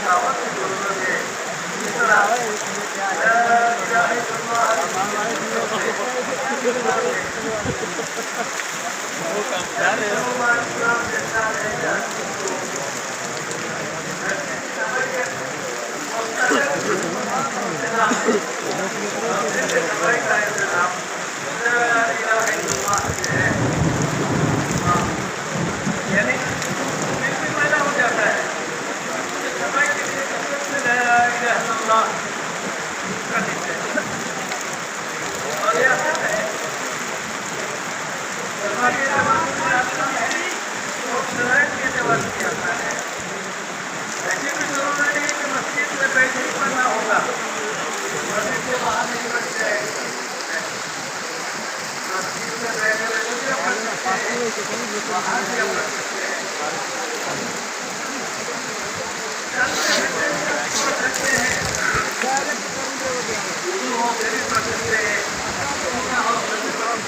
दावत की जरूरत है। इस तरह वो काम कर रहे यानी बिल्कुल पैदा हो जाता है। समय के लिए और यह है के जवाब आता है। ऐसी भी जरूरत नहीं है कि मस्जिद में बैठ ही पढ़ना होगा, मस्जिद से बाहर नहीं बैठ जाए। मस्जिद में बैठे बाहर से पढ़ सकते हैं। पढ़ सकते हैं, शुरू हो गए पढ़ सकते हैं।